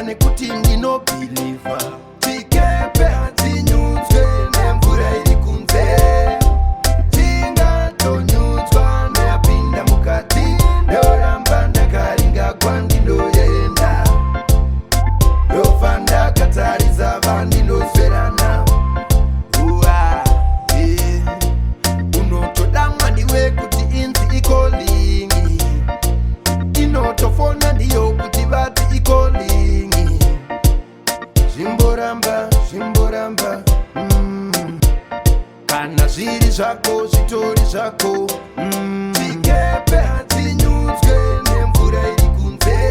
nekuti ndinobhilivha. Chikepe hachinyudzwe nemvura iri kunze, chingatonyudzwa neyapinda mukati. Ndoramba ndakaringa kwandindoenda, ndofa ndakatarisa vandindoswerana. Unotoda mwandi wekuti inzi ikolingi, inotofona ndiyo kuti vati ikolingi. Zvimboramba, zvimboramba, kana zviri zvako zvitori zvako. Chikepe hachinyudzwe nemvura iri kunze,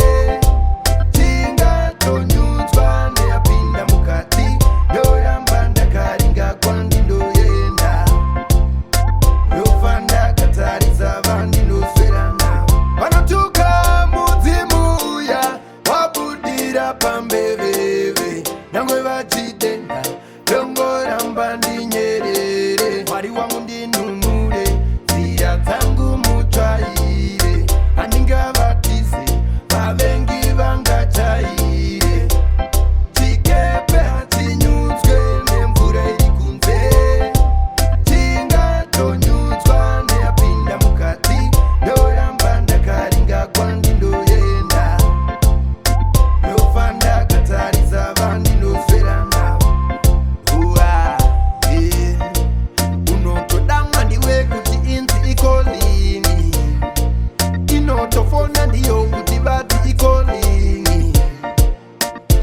chingatonyudzwa neyapinda mukati. Ndoramba ndakaringa kwandindoenda, ndofa ndakatarisa vandindoswerana. Vanotuka mudzimu uya wabudira pambeveve, nyangwe vachitenda ndongoramba ndinyerere. Mwari wangu ndinunure, nzira dzangu mutsvaire, handingavatize vavengi vangachaire. Chikepe hachinyudzwe nemvura iri kunze, chingatonyudzwa neyapinda mukati. Ndoramba ndakaringa kwandindoenda, ndofa ndakatarisa vandindoswerana. Unotoda mwandi wekuti inzi ikolingi, inotofona ndiyo kuti vati ikolingi.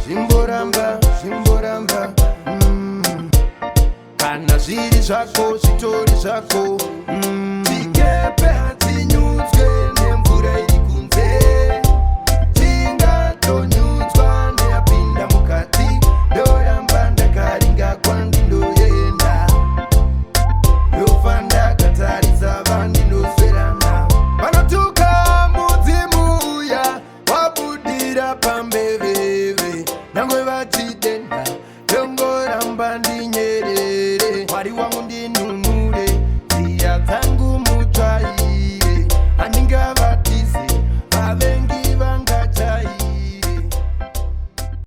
Zvimboramba, zvimboramba, kana zviri zvako zvitori zvako. Chikepe hachinyudzwe nemvura iri kunze, chingatonyudzwa neyapinda mukati. Ndoramba ndakaringa kwandindoenda, ndofa ndakatarisa vandindoswerana. Vanotuka mudzimu uya wabudira pambeveve, nyangwe vachitenda ndongoramba ndinyerere. Mwari wangu